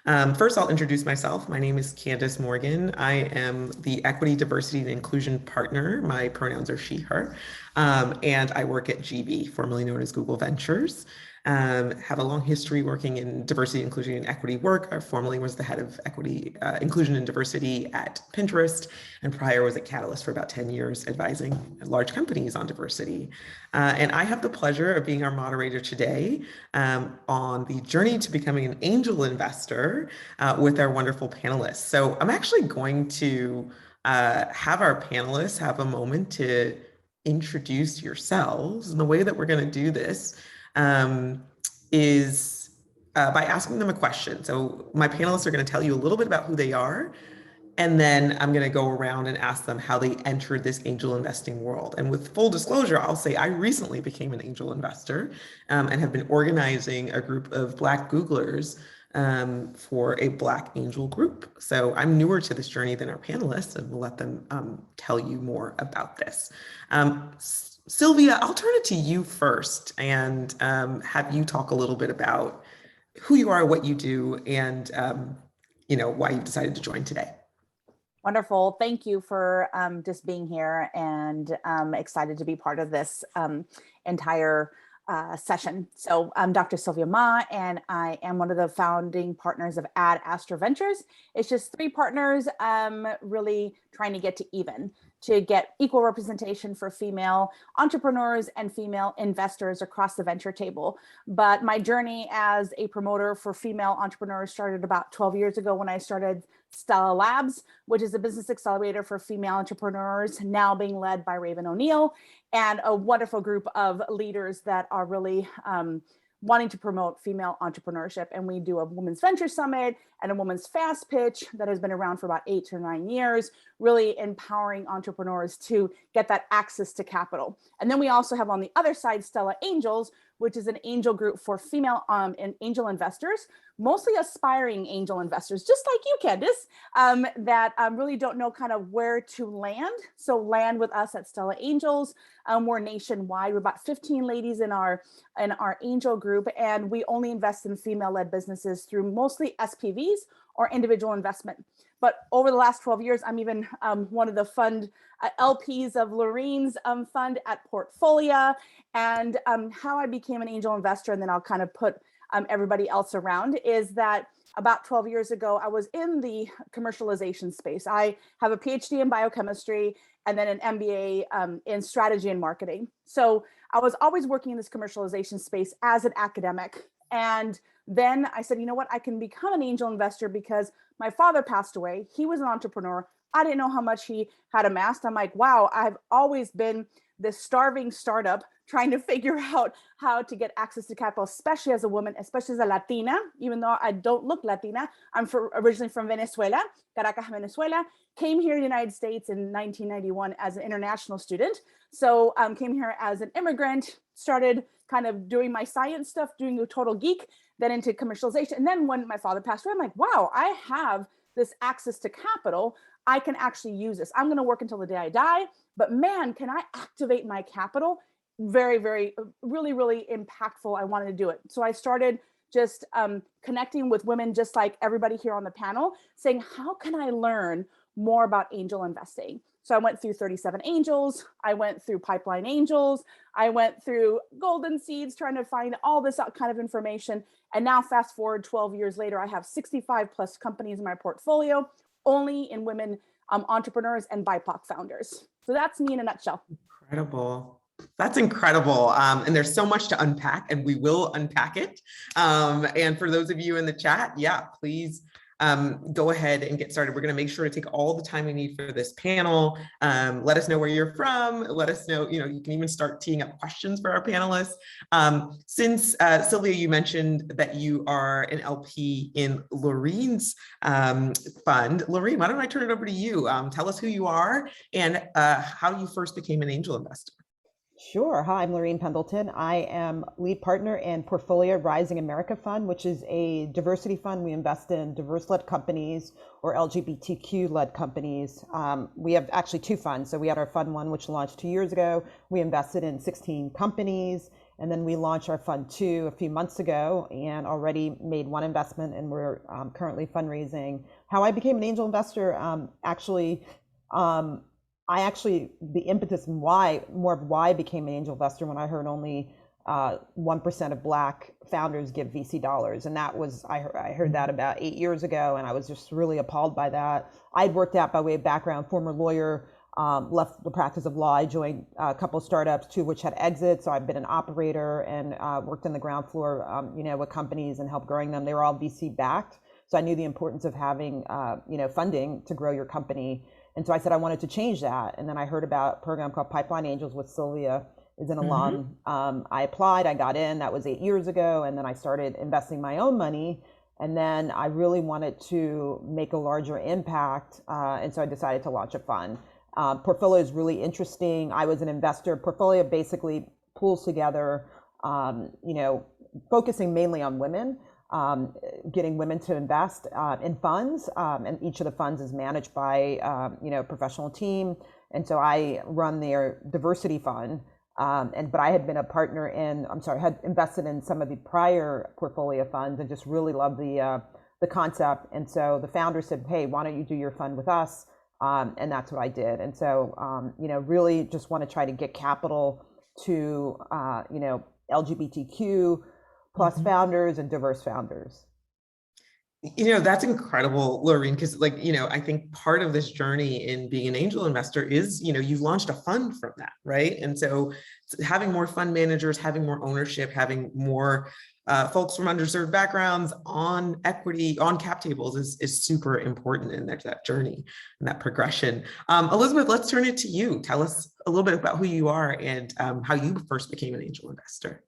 First, I'll introduce myself. My name is Candice Morgan. I am the Equity, Diversity, and Inclusion Partner. My pronouns are she, her. And I work at GB, formerly known as Google Ventures. Have a long history working in diversity, inclusion, and equity work. I formerly was the head of equity, inclusion, and diversity at Pinterest, and prior was at Catalyst for about 10 years, advising large companies on diversity. And I have the pleasure of being our moderator today on the journey to becoming an angel investor with our wonderful panelists. So I'm actually going to have our panelists have a moment to introduce yourselves. And the way that we're going to do this is by asking them a question. So my panelists are going to tell you a little bit about who they are, and then I'm going to go around and ask them how they entered this angel investing world. And with full disclosure, I'll say I recently became an angel investor and have been organizing a group of Black Googlers for a Black angel group. So I'm newer to this journey than our panelists, and we'll let them tell you more about this. Sylvia, I'll turn it to you first and have you talk a little bit about who you are, what you do, and why you've decided to join today. Wonderful. Thank you for just being here, and excited to be part of this entire session. So I'm Dr. Sylvia Mah, and I am one of the founding partners of Ad Astra Ventures. It's just three partners really trying to get to get equal representation for female entrepreneurs and female investors across the venture table. But my journey as a promoter for female entrepreneurs started about 12 years ago when I started Stella Labs, which is a business accelerator for female entrepreneurs, now being led by Raven O'Neill, and a wonderful group of leaders that are really wanting to promote female entrepreneurship. And we do a Women's Venture Summit and a Women's Fast Pitch that has been around for about 8 or 9 years, really empowering entrepreneurs to get that access to capital. And then we also have on the other side, Stella Angels, which is an angel group for female and angel investors, mostly aspiring angel investors, just like you, Candice, that really don't know kind of where to land. So land with us at Stella Angels. We're nationwide. We're about 15 ladies in our angel group, and we only invest in female-led businesses through mostly SPVs or individual investment. But over the last 12 years, I'm even one of the fund LPs of Lorine's fund at Portfolio, and how I became an angel investor, and then I'll kind of put everybody else around, is that about 12 years ago, I was in the commercialization space. I have a PhD in biochemistry and then an MBA in strategy and marketing. So I was always working in this commercialization space as an academic. And then I said, you know what, I can become an angel investor because my father passed away. He was an entrepreneur. I didn't know how much he had amassed. I'm like, wow, I've always been this starving startup trying to figure out how to get access to capital, especially as a woman, especially as a Latina, even though I don't look Latina. I'm originally from Venezuela, Caracas, Venezuela, came here in the United States in 1991 as an international student. So came here as an immigrant, started kind of doing my science stuff, doing a total geek, then into commercialization. And then when my father passed away, I'm like, wow, I have this access to capital. I can actually use this. I'm going to work until the day I die, but man, can I activate my capital? Very, very, really impactful. I wanted to do it. So I started just connecting with women, just like everybody here on the panel, saying, how can I learn more about angel investing? So I went through 37 Angels. I went through Pipeline Angels. I went through Golden Seeds, trying to find all this kind of information. And now fast forward 12 years later, I have 65 plus companies in my portfolio, only in women entrepreneurs and BIPOC founders. So that's me in a nutshell. Incredible. That's incredible. And there's so much to unpack, and we will unpack it. And for those of you in the chat, yeah, please go ahead and get started. We're going to make sure to take all the time we need for this panel. Let us know where you're from. Let us know, you can even start teeing up questions for our panelists. Since Sylvia, you mentioned that you are an LP in Lorine's fund. Lorine, why don't I turn it over to you? Tell us who you are and how you first became an angel investor. Sure. Hi, I'm Lorine Pendleton. I am lead partner in Portfolio Rising America Fund, which is a diversity fund. We invest in diverse-led companies or LGBTQ-led companies. We have actually two funds. So we had our fund one, which launched 2 years ago. We invested in 16 companies. And then we launched our fund 2 a few months ago and already made one investment, and we're currently fundraising. How I became an angel investor, the impetus and why I became an angel investor when I heard only 1% of Black founders give VC dollars. And that was, I heard that about 8 years ago, and I was just really appalled by that. I'd worked out, by way of background, former lawyer, left the practice of law. I joined a couple of startups, 2 of which had exits. So I've been an operator and worked on the ground floor, with companies and helped growing them. They were all VC backed. So I knew the importance of having, funding to grow your company. And so I said I wanted to change that. And then I heard about a program called Pipeline Angels with Sylvia is an alum. I applied, I got in, that was 8 years ago. And then I started investing my own money. And then I really wanted to make a larger impact. And so I decided to launch a fund. Portfolio is really interesting. I was an investor. Portfolio basically pulls together, focusing mainly on women, getting women to invest in funds. And each of the funds is managed by, a professional team. And so I run their diversity fund. But I had been a partner had invested in some of the prior portfolio funds and just really loved the concept. And so the founder said, hey, why don't you do your fund with us? And that's what I did. And so, really just want to try to get capital to, LGBTQ plus founders and diverse founders. That's incredible, Lorine, because I think part of this journey in being an angel investor is, you've launched a fund from that, right? And so having more fund managers, having more ownership, having more folks from underserved backgrounds on equity, on cap tables is super important in that journey and that progression. Elizabeth, let's turn it to you. Tell us a little bit about who you are and how you first became an angel investor.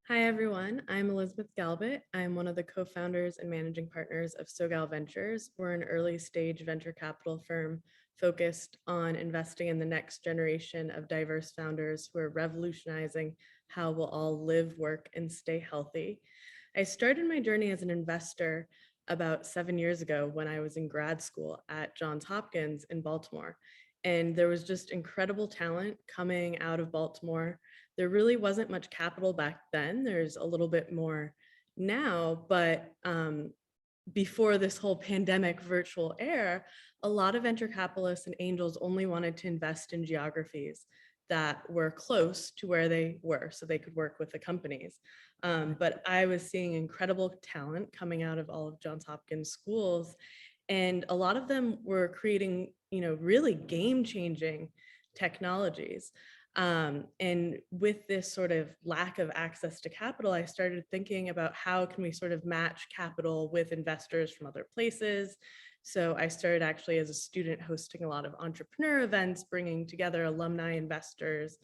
Hi, everyone. I'm Elizabeth Galbet. I'm one of the co-founders and managing partners of SoGal Ventures. We're an early stage venture capital firm focused on investing in the next generation of diverse founders who are revolutionizing how we'll all live, work, and stay healthy. I started my journey as an investor about 7 years ago when I was in grad school at Johns Hopkins in Baltimore. And there was just incredible talent coming out of Baltimore. There really wasn't much capital back then. There's a little bit more now, but before this whole pandemic virtual era, a lot of venture capitalists and angels only wanted to invest in geographies that were close to where they were so they could work with the companies. But I was seeing incredible talent coming out of all of Johns Hopkins schools, and a lot of them were creating, really game-changing technologies. And with this sort of lack of access to capital, I started thinking about how can we sort of match capital with investors from other places. So I started actually as a student hosting a lot of entrepreneur events, bringing together alumni investors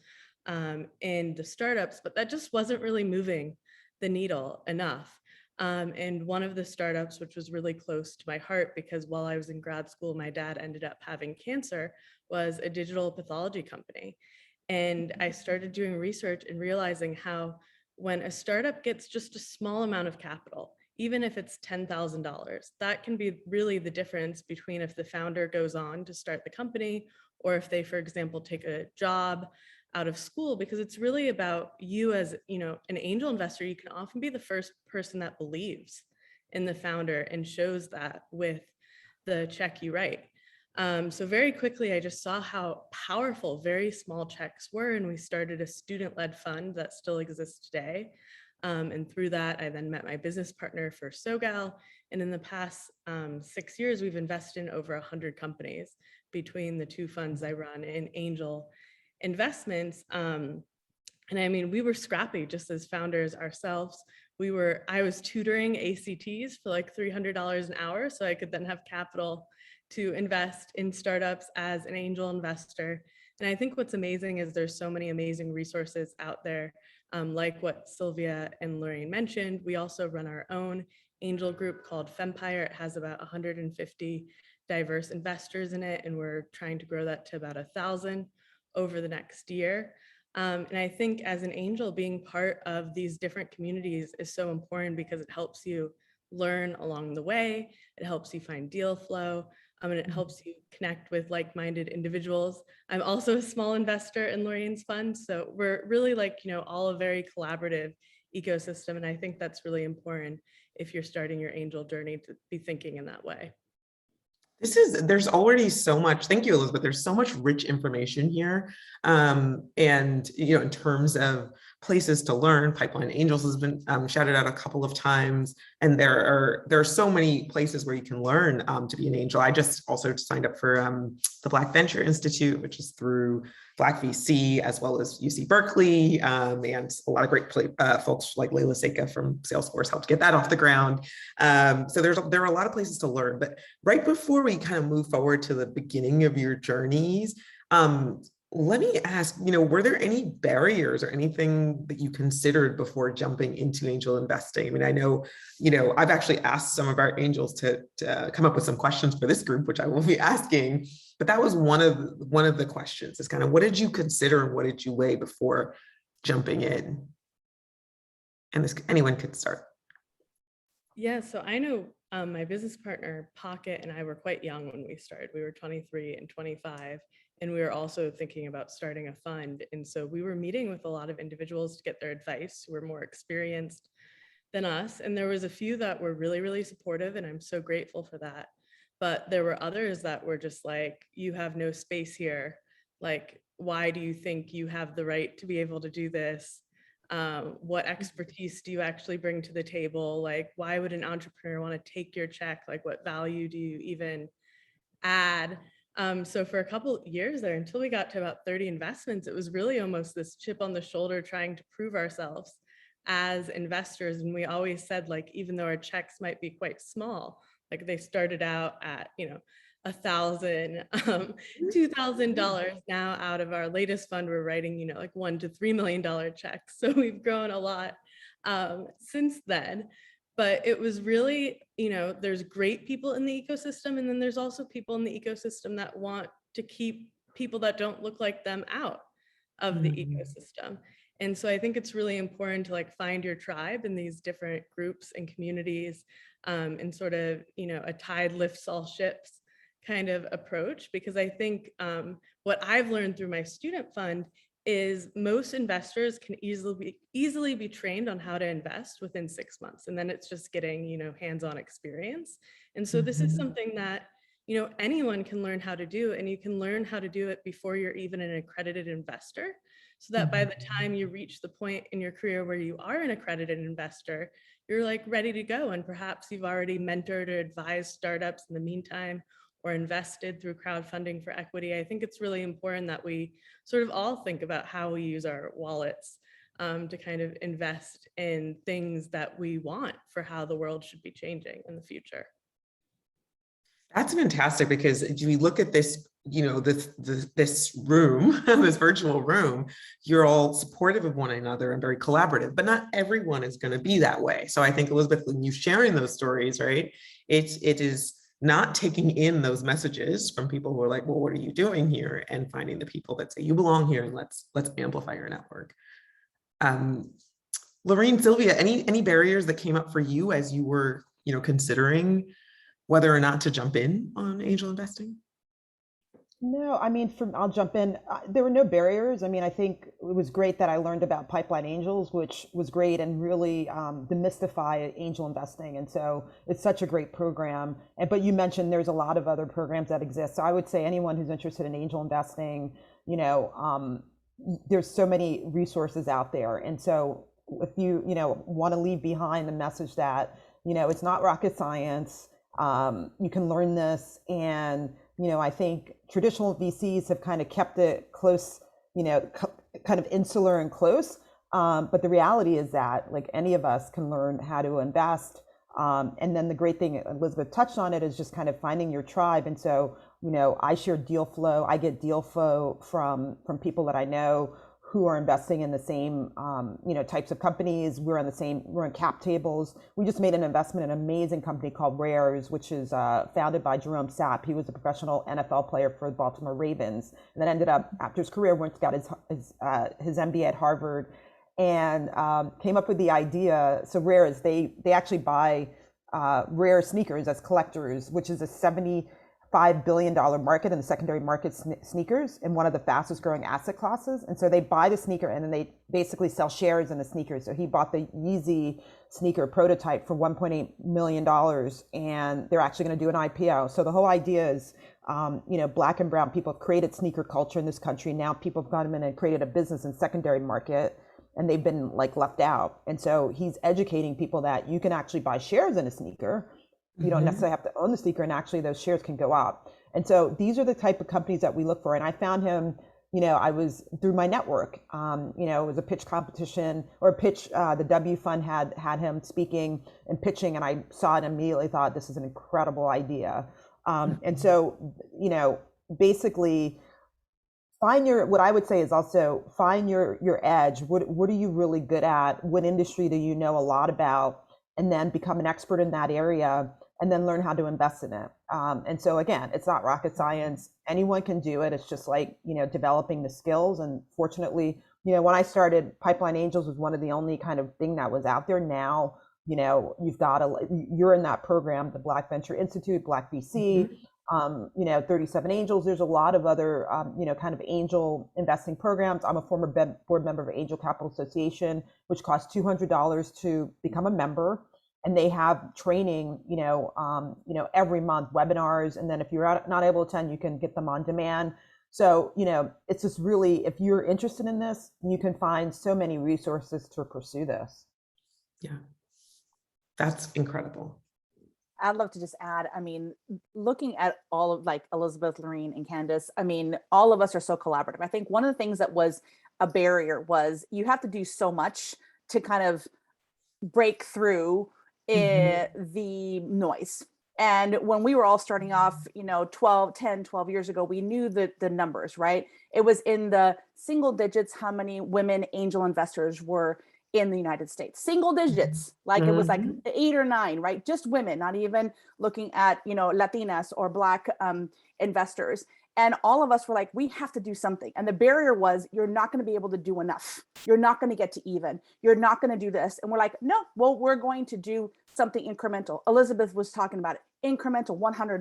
in the startups, but that just wasn't really moving the needle enough. And one of the startups, which was really close to my heart because while I was in grad school, my dad ended up having cancer, was a digital pathology company. And I started doing research and realizing how when a startup gets just a small amount of capital, even if it's $10,000, that can be really the difference between if the founder goes on to start the company or if they, for example, take a job out of school, because it's really about you as, an angel investor. You can often be the first person that believes in the founder and shows that with the check you write. So very quickly, I just saw how powerful very small checks were, and we started a student-led fund that still exists today. And through that, I then met my business partner for SoGal. And in the past 6 years, we've invested in over 100 companies between the two funds I run in angel investments. And I mean, we were scrappy just as founders ourselves. I was tutoring ACTs for like $300 an hour so I could then have capital to invest in startups as an angel investor. And I think what's amazing is there's so many amazing resources out there, like what Sylvia and Lorine mentioned. We also run our own angel group called Fempire. It has about 150 diverse investors in it, and we're trying to grow that to about 1,000 over the next year. And I think as an angel, being part of these different communities is so important because it helps you learn along the way. It helps you find deal flow. And it helps you connect with like-minded individuals. I'm also a small investor in Lorine's fund, so we're really like, all a very collaborative ecosystem, and I think that's really important if you're starting your angel journey to be thinking in that way. There's already so much, thank you, Elizabeth. There's so much rich information here. And, in terms of places to learn, Pipeline Angels has been shouted out a couple of times. And there are so many places where you can learn to be an angel. I just also signed up for the Black Venture Institute, which is through Black VC, as well as UC Berkeley, and a lot of great folks like Layla Seika from Salesforce helped get that off the ground. So there are a lot of places to learn. But right before we kind of move forward to the beginning of your journeys, let me ask, were there any barriers or anything that you considered before jumping into angel investing? I mean, I know, I've actually asked some of our angels to come up with some questions for this group, which I will be asking. But that was one of the questions, is kind of what did you consider and what did you weigh before jumping in? And anyone could start. Yeah, so I know my business partner, Pocket, and I were quite young when we started. We were 23 and 25, and we were also thinking about starting a fund. And so we were meeting with a lot of individuals to get their advice who were more experienced than us. And there was a few that were really, really supportive, and I'm so grateful for that. But there were others that were just like, you have no space here. Like, why do you think you have the right to be able to do this? What expertise do you actually bring to the table? Like, why would an entrepreneur want to take your check? Like, what value do you even add? So for a couple years there, until we got to about 30 investments, it was really almost this chip on the shoulder trying to prove ourselves as investors. And we always said, like, even though our checks might be quite small, like they started out at, $1,000, $2,000. Now out of our latest fund, we're writing, like $1 to $3 million checks. So we've grown a lot since then. But it was really, there's great people in the ecosystem, and then there's also people in the ecosystem that want to keep people that don't look like them out of the ecosystem. And so I think it's really important to find your tribe in these different groups and communities, and sort of, a tide lifts all ships kind of approach. Because I think what I've learned through my student fund is most investors can easily be trained on how to invest within 6 months. And then it's just getting, hands-on experience. And so this is something that, anyone can learn how to do, and you can learn how to do it before you're even an accredited investor. So that by the time you reach the point in your career where you are an accredited investor, you're ready to go. And perhaps you've already mentored or advised startups in the meantime, or invested through crowdfunding for equity. I think it's really important that we sort of all think about how we use our wallets to kind of invest in things that we want for how the world should be changing in the future. That's fantastic, because if we look at this, this room, this virtual room, you're all supportive of one another and very collaborative, but not everyone is going to be that way. So I think, Elizabeth, when you sharing those stories, right, it is not taking in those messages from people who are like, well, what are you doing here? And finding the people that say you belong here, and let's amplify your network. Lorine, Sylvia, any barriers that came up for you as you were, considering whether or not to jump in on angel investing? No, I mean, I'll jump in. There were no barriers. I mean, I think it was great that I learned about Pipeline Angels, which was great, and really demystify angel investing. And so it's such a great program. But you mentioned there's a lot of other programs that exist. So I would say anyone who's interested in angel investing, there's so many resources out there. And so if you, want to leave behind the message that, it's not rocket science, you can learn this. And I think traditional VCs have kind of kept it close, kind of insular and close. But the reality is that any of us can learn how to invest. And then the great thing, Elizabeth touched on it, is just kind of finding your tribe. And so, I share deal flow. I get deal flow from people that I know who are investing in the same, types of companies. We're in cap tables. We just made an investment in an amazing company called Rares, which is founded by Jerome Sapp. He was a professional NFL player for the Baltimore Ravens, and then ended up, after his career, went to got his MBA at Harvard, and came up with the idea. So Rares, they actually buy rare sneakers as collectors, which is a $5 billion market in the secondary market sneakers, in one of the fastest growing asset classes. And so they buy the sneaker and then they basically sell shares in the sneakers. So he bought the Yeezy sneaker prototype for $1.8 million, and they're actually going to do an IPO. So the whole idea is, Black and brown people have created sneaker culture in this country. Now people have gone in and created a business in secondary market, and they've been left out. And so he's educating people that you can actually buy shares in a sneaker. You don't necessarily have to own the sneaker, and actually those shares can go up. And so these are the type of companies that we look for. And I found him, I was through my network, it was a pitch competition or a pitch. The W Fund had him speaking and pitching, and I saw it and immediately thought, this is an incredible idea. And so, basically what I would say is also find your edge. What are you really good at? What industry do you know a lot about? And then become an expert in that area, and then learn how to invest in it. And so again, it's not rocket science. Anyone can do it. It's just developing the skills. And fortunately, when I started, Pipeline Angels was one of the only kind of thing that was out there. Now, you're in that program, the Black Venture Institute, Black VC, 37 Angels. There's a lot of other, kind of angel investing programs. I'm a former board member of Angel Capital Association, which costs $200 to become a member. And they have training, every month, webinars. And then if you're not able to attend, you can get them on demand. So, it's just really, if you're interested in this, you can find so many resources to pursue this. Yeah, that's incredible. I'd love to just add, looking at all of Elizabeth, Lorine, and Candice, all of us are so collaborative. I think one of the things that was a barrier was you have to do so much to kind of break through the noise. And when we were all starting off, 12 years ago, we knew the numbers, right? It was in the single digits how many women angel investors were in the United States. Single digits, it was 8 or 9, right? Just women, not even looking at, Latinas or Black investors. And all of us were like, we have to do something. And the barrier was, you're not going to be able to do enough. You're not going to get to even. You're not going to do this. And we're like, no, well, we're going to do something incremental. Elizabeth was talking about it. Incremental, $100,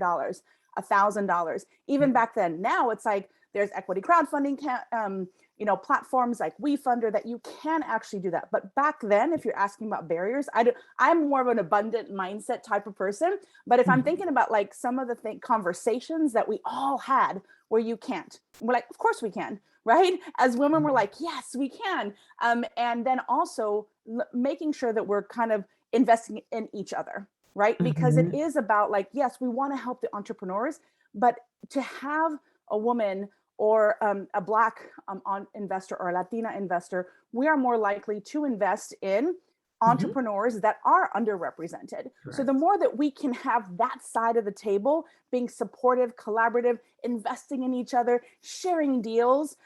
$1,000. Even back then, now it's like, there's equity crowdfunding, platforms like WeFunder that you can actually do that. But back then, if you're asking about barriers, I'm more of an abundant mindset type of person. But if I'm thinking about some of the conversations that we all had where you can't, we're like, of course we can, right? As women, we're like, yes, we can. And then also making sure that we're kind of investing in each other, right? Because it is about yes, we want to help the entrepreneurs, but to have a woman or a Black investor or a Latina investor, we are more likely to invest in entrepreneurs that are underrepresented. Correct. So the more that we can have that side of the table, being supportive, collaborative, investing in each other, sharing deals,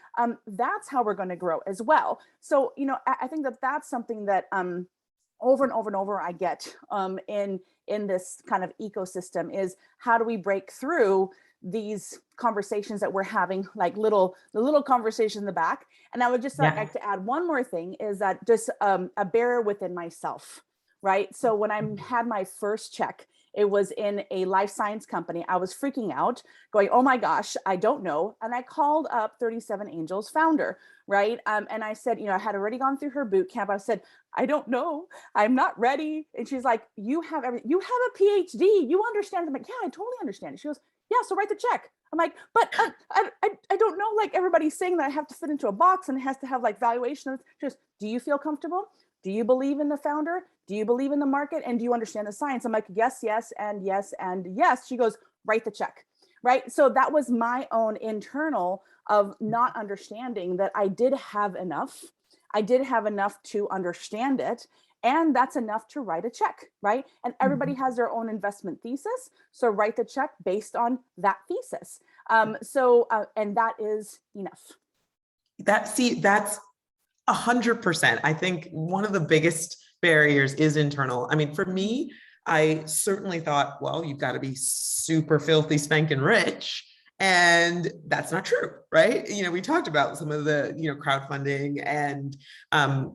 that's how we're going to grow as well. So, I think that's something that over and over and over I get in this kind of ecosystem is, how do we break through these conversations that we're having, the little conversation in the back. And I would just like to add one more thing, is that just a barrier within myself, right? So when I had my first check, it was in a life science company. I was freaking out, going, oh my gosh, I don't know. And I called up 37 Angels founder, right? And I said, I had already gone through her boot camp. I said, I don't know, I'm not ready. And she's like, you have a PhD, you understand. I'm like, yeah, I totally understand it. She goes, yeah, so write the check. I'm like, but I don't know, everybody's saying that I have to fit into a box and it has to have valuation. She goes, do you feel comfortable? Do you believe in the founder? Do you believe in the market? And do you understand the science? I'm like, yes, yes, and yes, and yes. She goes, write the check, right? So that was my own internal of not understanding that I did have enough. I did have enough to understand it. And that's enough to write a check, right? And everybody has their own investment thesis. So write the check based on that thesis. And that is enough. That's 100%. I think one of the biggest barriers is internal. For me, I certainly thought, well, you've got to be super filthy spanking rich. And that's not true, right? We talked about some of the, crowdfunding and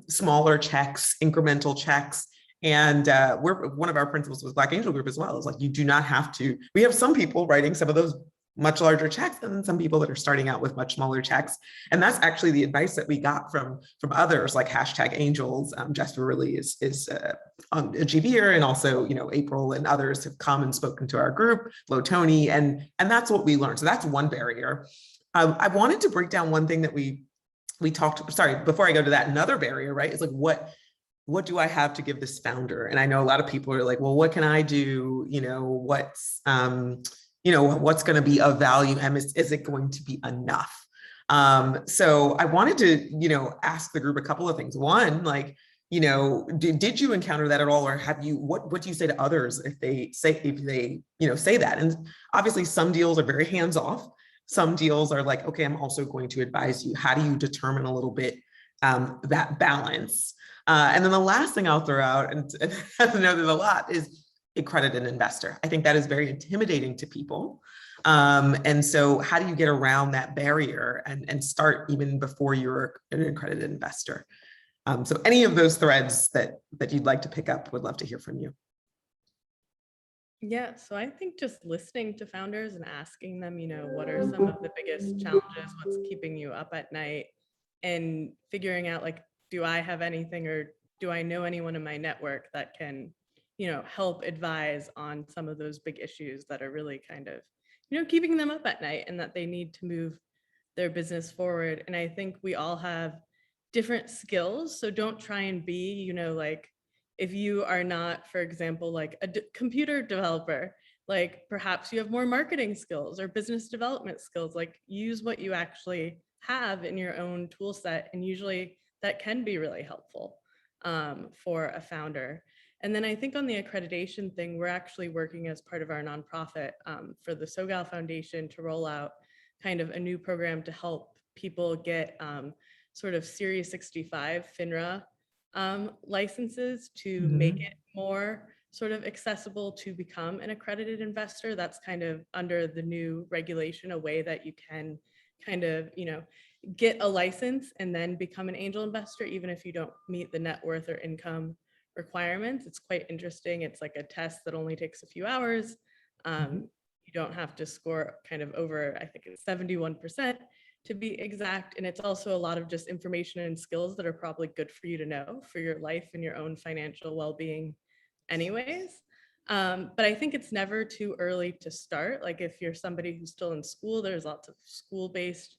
smaller checks, incremental checks. And one of our principles was Black Angel Group as well. It's like, you do not have to, we have some people writing some of those much larger checks and some people that are starting out with much smaller checks. And that's actually the advice that we got from others like #angels. Jasper really is on a GBer, and also, April and others have come and spoken to our group, Lo Tony, and that's what we learned. So that's one barrier. I wanted to break down one thing that we talked, sorry, before I go to that, another barrier, right? It's like, what do I have to give this founder? And I know a lot of people are like, well, what can I do? What's going to be of value, and is it going to be enough? So I wanted to, ask the group a couple of things. One, like, did you encounter that at all, or have you? What do you say to others if they say that? And obviously, some deals are very hands off. Some deals are like, okay, I'm also going to advise you. How do you determine a little bit that balance? And then the last thing I'll throw out, and I know there's a lot, is accredited investor. I think that is very intimidating to people. And so how do you get around that barrier and start even before you're an accredited investor? So any of those threads that you'd like to pick up, would love to hear from you. Yeah, so I think just listening to founders and asking them, what are some of the biggest challenges? What's keeping you up at night? And figuring out, like, do I have anything, or do I know anyone in my network that can, help advise on some of those big issues that are really kind of, keeping them up at night, and that they need to move their business forward. And I think we all have different skills. So don't try and be, like, if you are not, for example, like a computer developer, like perhaps you have more marketing skills or business development skills, like use what you actually have in your own tool set. And usually that can be really helpful for a founder. And then I think on the accreditation thing, we're actually working as part of our nonprofit for the SoGal Foundation to roll out kind of a new program to help people get sort of Series 65 FINRA licenses to make it more sort of accessible to become an accredited investor. That's kind of under the new regulation, a way that you can kind of, get a license and then become an angel investor, even if you don't meet the net worth or income requirements. It's quite interesting. It's like a test that only takes a few hours. You don't have to score kind of over, I think it's 71% to be exact. And it's also a lot of just information and skills that are probably good for you to know for your life and your own financial well-being anyways. But I think it's never too early to start. Like if you're somebody who's still in school, there's lots of school-based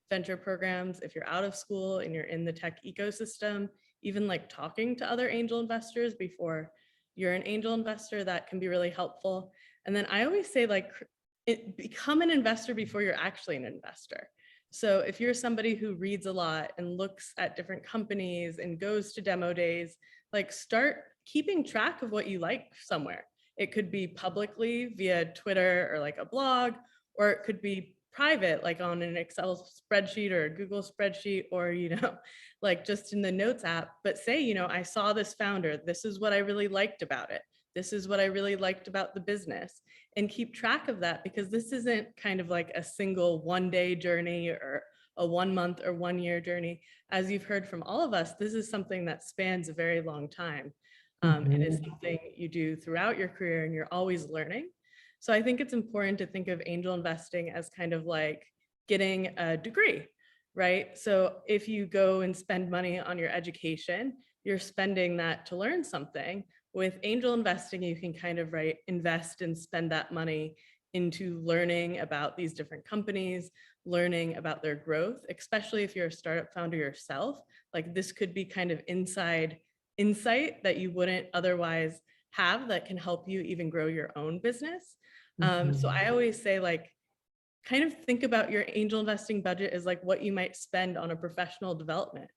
venture programs. If you're out of school and you're in the tech ecosystem, even like talking to other angel investors before you're an angel investor, that can be really helpful. And then I always say, like, become an investor before you're actually an investor. So if you're somebody who reads a lot and looks at different companies and goes to demo days, like start keeping track of what you like somewhere. It could be publicly via Twitter or like a blog, or it could be private, like on an Excel spreadsheet or a Google spreadsheet, or, like just in the notes app, but say, I saw this founder, this is what I really liked about it. This is what I really liked about the business, and keep track of that, because this isn't kind of like a single one-day journey or a 1 month or 1 year journey. As you've heard from all of us, this is something that spans a very long time. And is something you do throughout your career, and you're always learning. So I think it's important to think of angel investing as kind of like getting a degree, right? So if you go and spend money on your education, you're spending that to learn something. With angel investing, you can kind of invest and spend that money into learning about these different companies, learning about their growth, especially if you're a startup founder yourself. Like this could be kind of inside insight that you wouldn't otherwise have, that can help you even grow your own business. So I always say, like, kind of think about your angel investing budget as like what you might spend on a professional development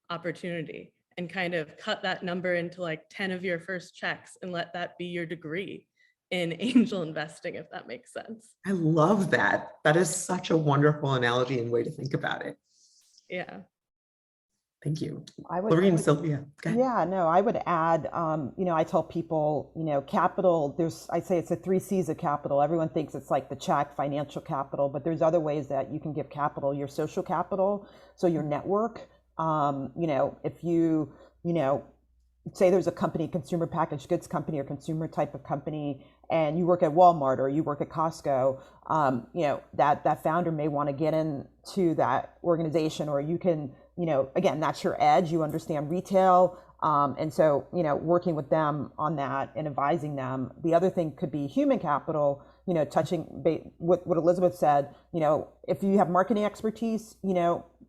opportunity, and kind of cut that number into like 10 of your first checks and let that be your degree in angel investing, if that makes sense. I love that. That is such a wonderful analogy and way to think about it. Yeah. Thank you. Lorine, Sylvia. Yeah, no, I would add, I tell people, capital, I say it's the 3 C's of capital. Everyone thinks it's like the check, financial capital, but there's other ways that you can give capital. Your social capital, so your network, if you, say there's a company, consumer packaged goods company or consumer type of company, and you work at Walmart or you work at Costco, that founder may want to get into that organization, or you can, again, that's your edge. You understand retail. And so, working with them on that and advising them. The other thing could be human capital, touching what Elizabeth said, if you have marketing expertise,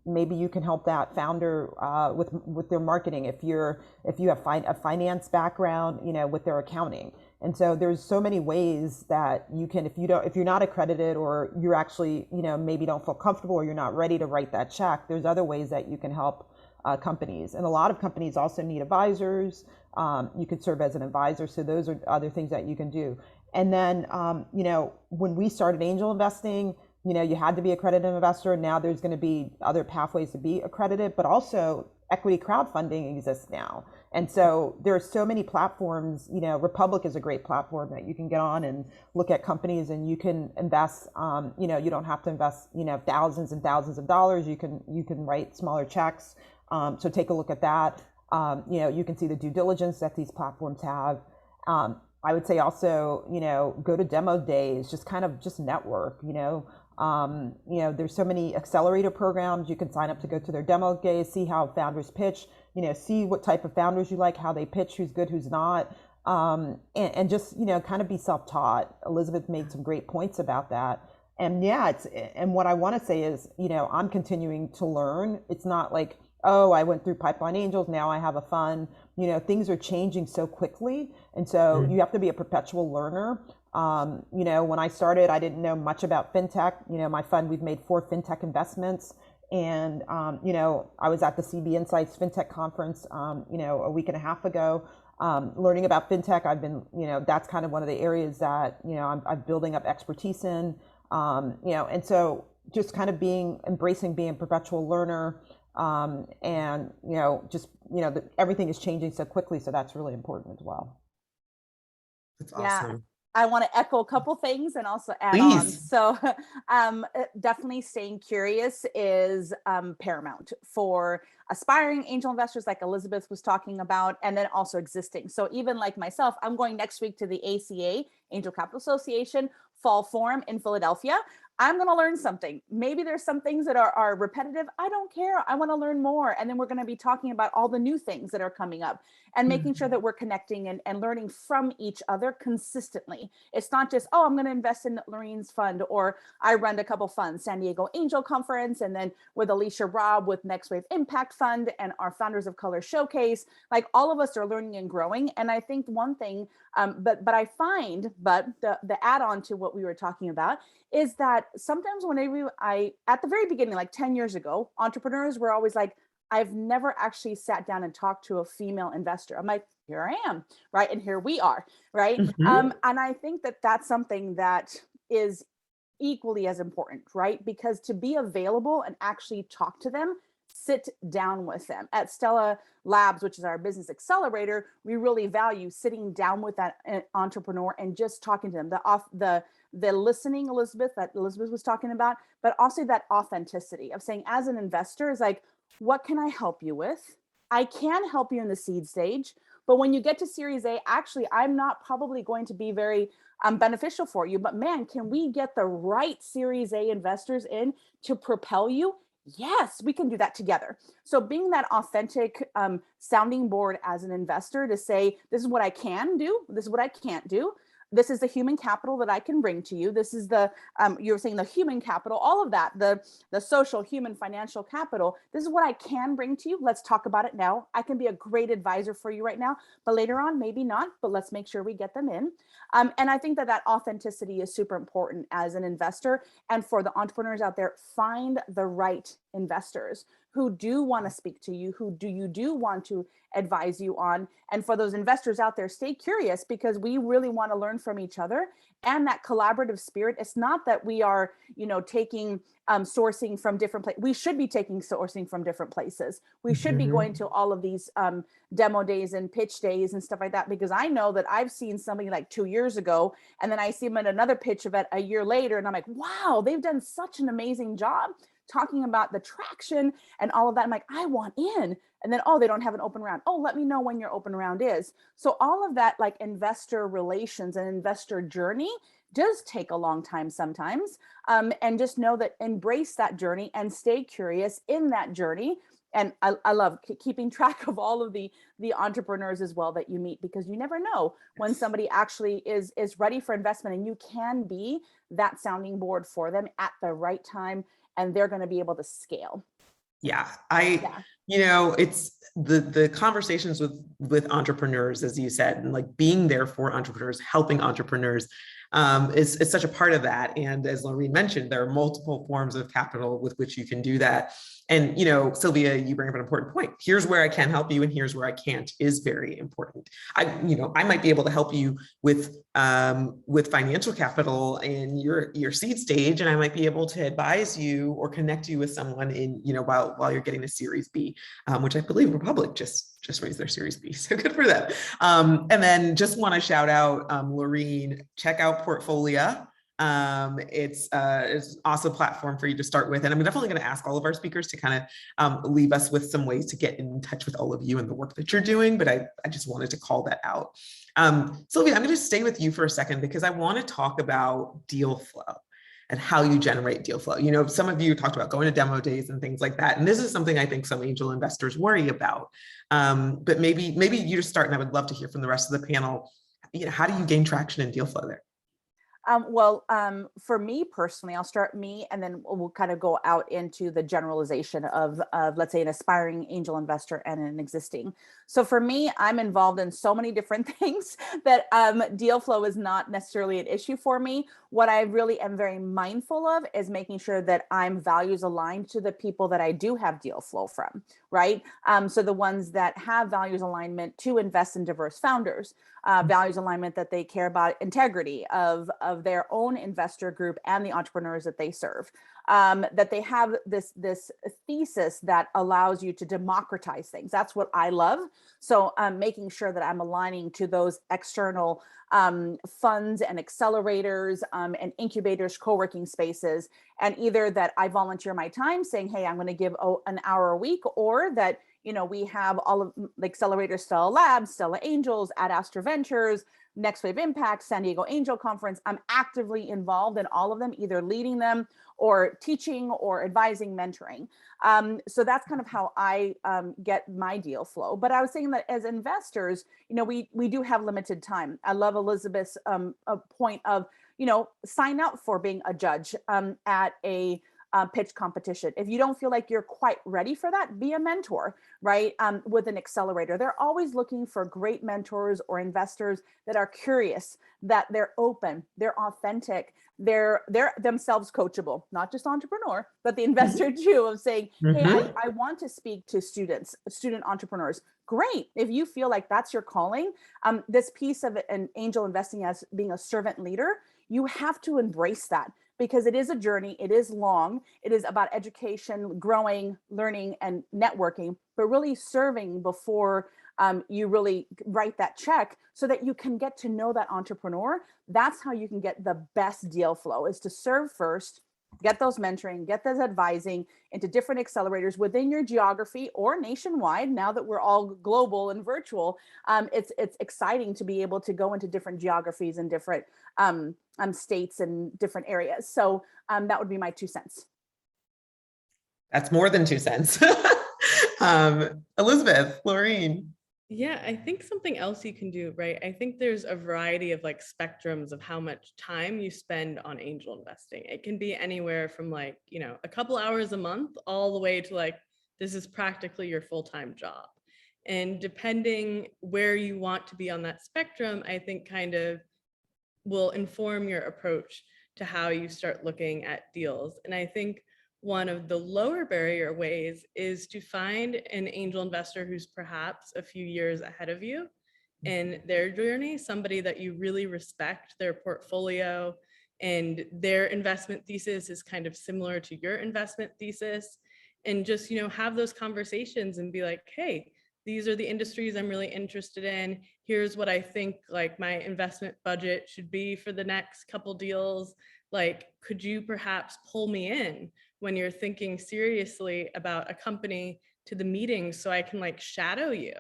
maybe you can help that founder with their marketing. If you have a finance background, with their accounting. And so there's so many ways that you can, if you're not accredited, or you're actually, maybe don't feel comfortable, or you're not ready to write that check, there's other ways that you can help companies. And a lot of companies also need advisors. You could serve as an advisor. So those are other things that you can do. And then, when we started angel investing, you had to be accredited investor. Now there's going to be other pathways to be accredited, but also equity crowdfunding exists now. And so there are so many platforms. Republic is a great platform that you can get on and look at companies, and you can invest. You don't have to invest, thousands and thousands of dollars. You can write smaller checks. So take a look at that. You can see the due diligence that these platforms have. I would say also, go to demo days, just network, there's so many accelerator programs. You can sign up to go to their demo days, see how founders pitch, see what type of founders you like, how they pitch, who's good, who's not. And just, kind of be self-taught. Elizabeth made some great points about that. And yeah, and what I want to say is, I'm continuing to learn. It's not like, oh, I went through Pipeline Angels, now I have a fund. Things are changing so quickly. And so you have to be a perpetual learner. When I started, I didn't know much about fintech. My fund, we've made 4 fintech investments. And, I was at the CB Insights FinTech conference, a week and a half ago, learning about fintech. I've been, that's kind of one of the areas that, I'm building up expertise in, and so just kind of embracing being a perpetual learner. And, everything is changing so quickly. So that's really important as well. That's awesome. Yeah. I want to echo a couple things and also add Please. on. So definitely staying curious is paramount for aspiring angel investors like Elizabeth was talking about, and then also existing. So even like myself, I'm going next week to the ACA, Angel Capital Association, Fall Forum in Philadelphia. I'm going to learn something. Maybe there's some things that are repetitive. I don't care. I want to learn more. And then we're going to be talking about all the new things that are coming up and making sure that we're connecting and learning from each other consistently. It's not just, oh, I'm going to invest in Lorine's fund, or I run a couple funds, San Diego Angel Conference, and then with Alicia Robb with Next Wave Impact Fund and our Founders of Color Showcase. Like, all of us are learning and growing. And I think one thing, but I find, the add-on to what we were talking about is that sometimes whenever at the very beginning, like 10 years ago, entrepreneurs were always like, I've never actually sat down and talked to a female investor. I'm like, here I am, right? And here we are, right? And I think that that's something that is equally as important, right? Because to be available and actually talk to them, sit down with them. At Stella Labs, which is our business accelerator, we really value sitting down with that entrepreneur and just talking to them. The listening, that Elizabeth was talking about, but also that authenticity of saying, as an investor, is like, what can I help you with? I can help you in the seed stage, but when you get to Series A, actually, I'm not probably going to be very beneficial for you. But man, can we get the right Series A investors in to propel you? Yes, we can do that together. So being that authentic sounding board as an investor to say, this is what I can do, this is what I can't do. This is the human capital that I can bring to you. This is the, you were saying the human capital, all of that, the social, human, financial capital. This is what I can bring to you. Let's talk about it now. I can be a great advisor for you right now, but later on, maybe not, but let's make sure we get them in. And I think that authenticity is super important as an investor. And for the entrepreneurs out there, find the right investors who do want to speak to you, who you do want to advise you on. And for those investors out there, stay curious, because we really want to learn from each other. And that collaborative spirit, it's not that we are, taking sourcing from different places. We should be taking sourcing from different places. We should be going to all of these demo days and pitch days and stuff like that, because I know that I've seen somebody like 2 years ago, and then I see them at another pitch event a year later, and I'm like, wow, they've done such an amazing job. talking about the traction and all of that. I'm like, I want in. And then, oh, they don't have an open round. Oh, let me know when your open round is. So all of that, like investor relations and investor journey, does take a long time sometimes. And just know that, embrace that journey and stay curious in that journey. And I love keeping track of all of the entrepreneurs as well that you meet, because you never know when somebody actually is ready for investment, and you can be that sounding board for them at the right time, and they're going to be able to scale. Yeah, it's the conversations with entrepreneurs, as you said, and like being there for entrepreneurs, helping entrepreneurs is such a part of that. And as Lorine mentioned, there are multiple forms of capital with which you can do that. And, Sylvia, you bring up an important point. Here's where I can help you and here's where I can't is very important. I might be able to help you with financial capital in your seed stage, and I might be able to advise you or connect you with someone in, while you're getting a Series B, which I believe Republic just raised their Series B. So good for them. And then just want to shout out Lorine, check out Portfolio. It's an awesome platform for you to start with. And I'm definitely going to ask all of our speakers to kind of leave us with some ways to get in touch with all of you and the work that you're doing. But I just wanted to call that out. Sylvia, I'm going to stay with you for a second because I want to talk about deal flow and how you generate deal flow. Some of you talked about going to demo days and things like that. And this is something I think some angel investors worry about. But maybe you just start, and I would love to hear from the rest of the panel. How do you gain traction in deal flow there? For me personally, I'll start me, and then we'll kind of go out into the generalization of let's say, an aspiring angel investor and an existing. So for me, I'm involved in so many different things that deal flow is not necessarily an issue for me. What I really am very mindful of is making sure that I'm values aligned to the people that I do have deal flow from, right? So the ones that have values alignment to invest in diverse founders, values alignment that they care about integrity of their own investor group and the entrepreneurs that they serve, that they have this thesis that allows you to democratize things. That's what I love. So making sure that I'm aligning to those external funds and accelerators and incubators, co-working spaces, and either that I volunteer my time saying, hey, I'm going to give an hour a week, or that we have all of the accelerators, Stella Labs, Stella Angels, Ad Astra Ventures, Next Wave Impact, San Diego Angel Conference. I'm actively involved in all of them, either leading them or teaching or advising, mentoring. So that's kind of how I get my deal flow. But I was saying that as investors, we do have limited time. I love Elizabeth's point of, sign up for being a judge at a pitch competition. If you don't feel like you're quite ready for that, be a mentor, right? With an accelerator. They're always looking for great mentors or investors that are curious, that they're open, they're authentic, they're themselves coachable, not just entrepreneur, but the investor too, of saying, hey, I want to speak to student entrepreneurs. Great. If you feel like that's your calling, this piece of an angel investing as being a servant leader, you have to embrace that, because it is a journey. It is long. It is about education, growing, learning, and networking, but really serving before you really write that check, so that you can get to know that entrepreneur. That's how you can get the best deal flow, is to serve first, get those mentoring, get those advising into different accelerators within your geography or nationwide. Now that we're all global and virtual, it's exciting to be able to go into different geographies and different states and different areas. So that would be my 2 cents. That's more than 2 cents. Elizabeth, Lorine. Yeah, I think something else you can do, right? I think there's a variety of spectrums of how much time you spend on angel investing. It can be anywhere from a couple hours a month all the way to this is practically your full-time job. And depending where you want to be on that spectrum, I think kind of will inform your approach to how you start looking at deals. And I think one of the lower barrier ways is to find an angel investor who's perhaps a few years ahead of you in their journey, somebody that you really respect their portfolio and their investment thesis is kind of similar to your investment thesis, and just, have those conversations and be like, hey, these are the industries I'm really interested in. Here's what I think my investment budget should be for the next couple deals. Could you perhaps pull me in when you're thinking seriously about a company to the meetings so I can like shadow you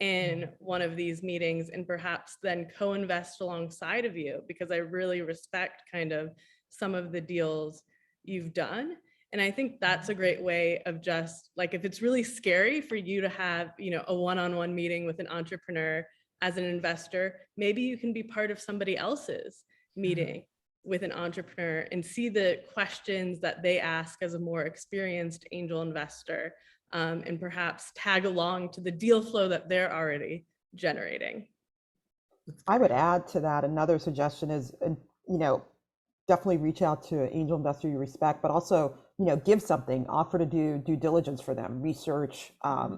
in one of these meetings and perhaps then co-invest alongside of you, because I really respect kind of some of the deals you've done. And I think that's a great way of just like, if it's really scary for you to have, you know, a one-on-one meeting with an entrepreneur as an investor, maybe you can be part of somebody else's meeting with an entrepreneur and see the questions that they ask as a more experienced angel investor, and perhaps tag along to the deal flow that they're already generating. I would add to that, another suggestion is, you know, definitely reach out to an angel investor you respect, but also, you know, give something, offer to do due diligence for them, research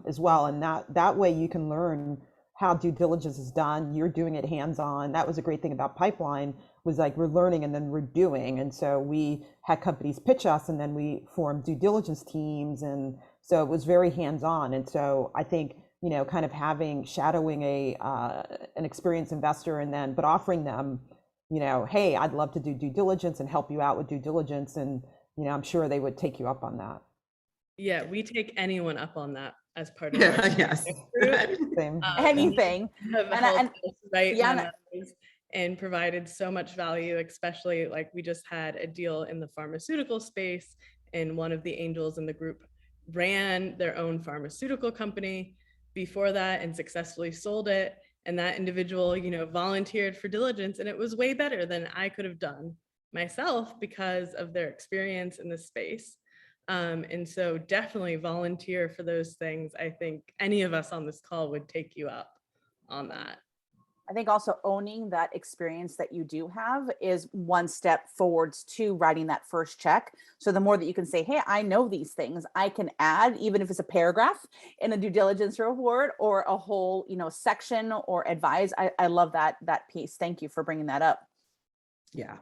as well. And that way you can learn how due diligence is done. You're doing it hands-on. That was a great thing about Pipeline, was like we're learning and then we're doing. And so we had companies pitch us and then we formed due diligence teams. And so it was very hands-on. And so I think, you know, kind of shadowing an experienced investor and then, but offering them, you know, hey, I'd love to do due diligence and help you out with due diligence. And, you know, I'm sure they would take you up on that. Yeah, we take anyone up on that as part of Yeah, our yes. Same. Anything. Have And helped and us right yeah, on those and provided so much value, especially like we just had a deal in the pharmaceutical space, and one of the angels in the group ran their own pharmaceutical company before that and successfully sold it. And that individual, you know, volunteered for diligence, and it was way better than I could have done myself because of their experience in this space. And so definitely volunteer for those things. I think any of us on this call would take you up on that. I think also owning that experience that you do have is one step forwards to writing that first check. So the more that you can say, hey, I know these things, I can add, even if it's a paragraph in a due diligence report or a whole, you know, section or advise. I love that piece. Thank you for bringing that up. Yeah,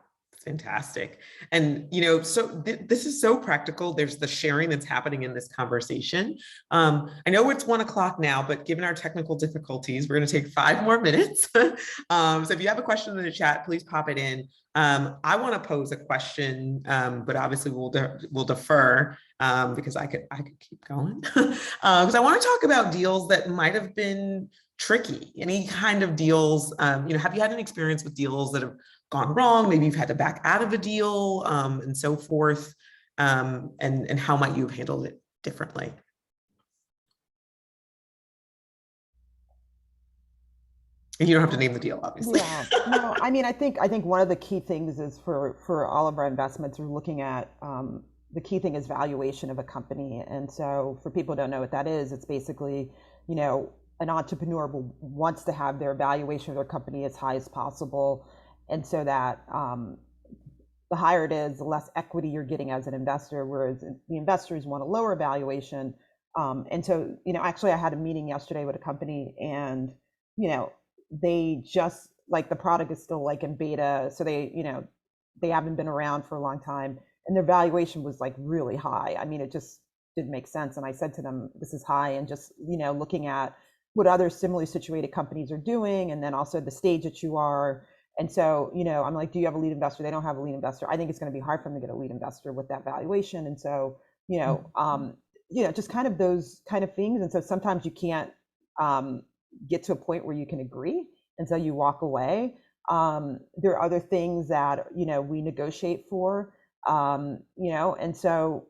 fantastic. And, you know, so this is so practical. There's the sharing that's happening in this conversation. I know it's 1 o'clock now, but given our technical difficulties, we're going to take 5 more minutes. So if you have a question in the chat, please pop it in. I want to pose a question, but obviously we'll defer because I could keep going because I want to talk about deals that might have been tricky. Any kind of deals, you know, have you had an experience with deals that have gone wrong? Maybe you've had to back out of a deal and so forth. And how might you have handled it differently? And you don't have to name the deal, obviously. Yeah, no, I mean, I think one of the key things is for all of our investments, we're looking at the key thing is valuation of a company. And so for people who don't know what that is, it's basically, you know, an entrepreneur wants to have their valuation of their company as high as possible. And so that the higher it is, the less equity you're getting as an investor, whereas the investors want a lower valuation. And so, you know, actually I had a meeting yesterday with a company and, you know, they just like the product is still like in beta. So they, you know, they haven't been around for a long time and their valuation was like really high. I mean, it just didn't make sense. And I said to them, this is high. And just, you know, looking at what other similarly situated companies are doing, and then also the stage that you are. And so, you know, I'm like, do you have a lead investor? They don't have a lead investor. I think it's going to be hard for them to get a lead investor with that valuation. And so, you know, just kind of those kind of things. And so sometimes you can't get to a point where you can agree. And so you walk away. There are other things that, you know, we negotiate for, you know, and so,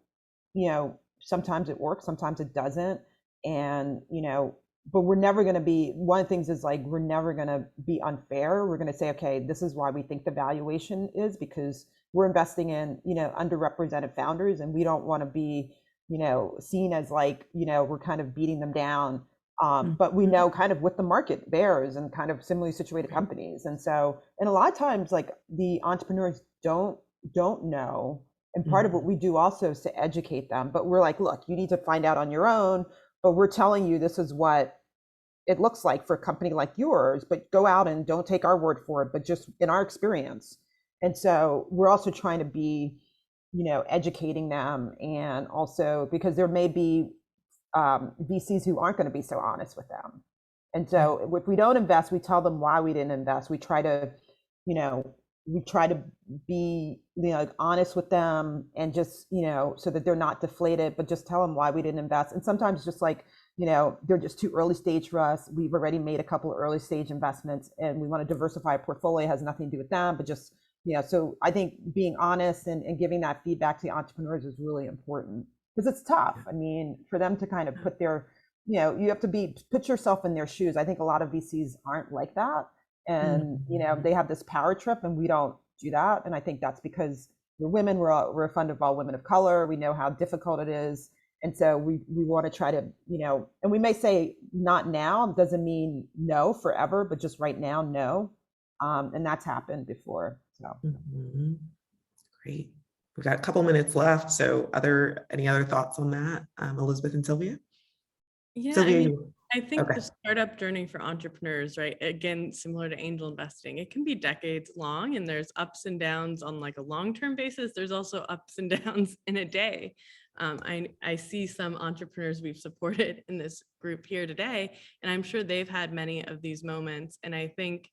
you know, sometimes it works, sometimes it doesn't. And, you know, but we're never going to be, one of the things is like, we're never going to be unfair. We're going to say, okay, this is why we think the valuation is, because we're investing in, you know, underrepresented founders, and we don't want to be, you know, seen as like, you know, we're kind of beating them down. But we know kind of what the market bears and kind of similarly situated companies. And so, and a lot of times like the entrepreneurs don't know. And part of what we do also is to educate them, but we're like, look, you need to find out on your own, but we're telling you this is what it looks like for a company like yours, but go out and don't take our word for it, but just in our experience. And so we're also trying to be, you know, educating them, and also because there may be VCs who aren't going to be so honest with them. And so if we don't invest, we tell them why we didn't invest. We try to, you know, we try to be, honest with them and just, so that they're not deflated, but just tell them why we didn't invest. And sometimes just like, they're just too early stage for us. We've already made a couple of early stage investments and we want to diversify our portfolio. It has nothing to do with them, but just, so I think being honest and giving that feedback to the entrepreneurs is really important because it's tough. I mean, for them to kind of put their, you have to put yourself in their shoes. I think a lot of VCs aren't like that. And, they have this power trip and we don't do that. And I think that's because we're women, we're a fund of all women of color. We know how difficult it is. And so we want to try to, and we may say not now, doesn't mean no forever, but just right now, no. And that's happened before. So Great. We've got a couple minutes left. So any other thoughts on that, Elizabeth and Sylvia? Yeah, Sylvia, I think okay. the startup journey for entrepreneurs, right? Again, similar to angel investing, it can be decades long and there's ups and downs on like a long-term basis. There's also ups and downs in a day. I see some entrepreneurs we've supported in this group here today, and I'm sure they've had many of these moments. And I think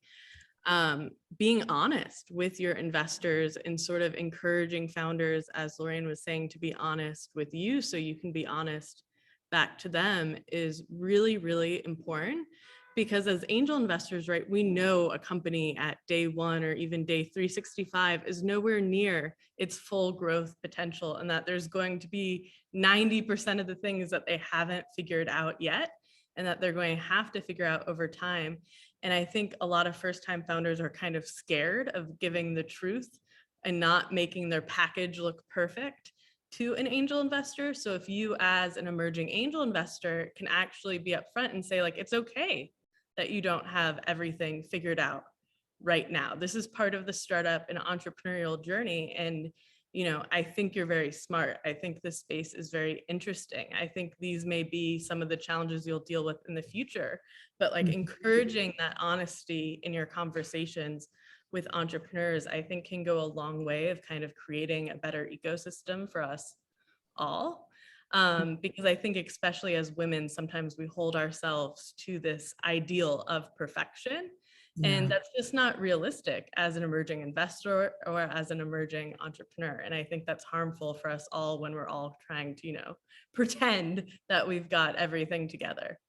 being honest with your investors and sort of encouraging founders, as Lorraine was saying, to be honest with you so you can be honest back to them is really, really important. Because as angel investors, right, we know a company at day 1 or even day 365 is nowhere near its full growth potential, and that there's going to be 90% of the things that they haven't figured out yet and that they're going to have to figure out over time. And I think a lot of first-time founders are kind of scared of giving the truth and not making their package look perfect to an angel investor. So if you as an emerging angel investor can actually be upfront and say, like, it's okay that you don't have everything figured out right now. This is part of the startup and entrepreneurial journey. And, I think you're very smart. I think this space is very interesting. I think these may be some of the challenges you'll deal with in the future, but like encouraging that honesty in your conversations with entrepreneurs, I think can go a long way of kind of creating a better ecosystem for us all. Because I think especially as women, sometimes we hold ourselves to this ideal of perfection. And that's just not realistic as an emerging investor or as an emerging entrepreneur. And I think that's harmful for us all when we're all trying to, pretend that we've got everything together.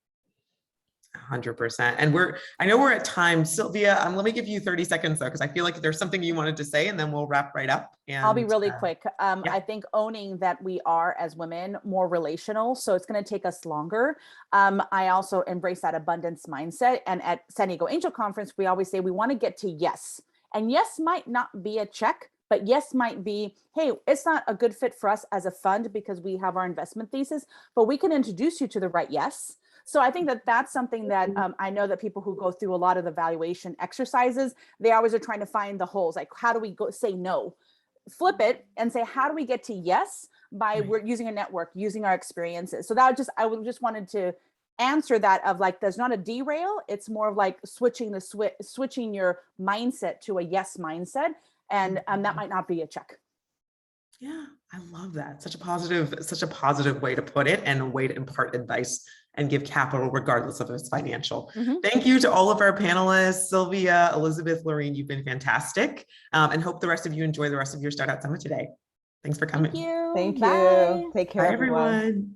100%. And I know we're at time. Sylvia, let me give you 30 seconds though, because I feel like there's something you wanted to say and then we'll wrap right up. And I'll be really quick. I think owning that we are as women more relational, so it's going to take us longer. I also embrace that abundance mindset. And at San Diego Angel Conference, we always say we want to get to yes. And yes might not be a check, but yes might be, hey, it's not a good fit for us as a fund because we have our investment thesis, but we can introduce you to the right yes. So I think that that's something that I know that people who go through a lot of the valuation exercises, they always are trying to find the holes. Like, how do we say no? Flip it and say, how do we get to yes by we're using a network, using our experiences? So that I would just wanted to answer that of like, there's not a derail. It's more of like switching your mindset to a yes mindset. And that might not be a check. Yeah, I love that. Such a positive way to put it and a way to impart advice and give capital regardless of its financial. Thank you to all of our panelists, Sylvia, Elizabeth, Lorine, you've been fantastic. And hope the rest of you enjoy the rest of your StartOut Summit today. Thanks for coming. Thank you. Thank Bye. you. Take care, Bye, everyone.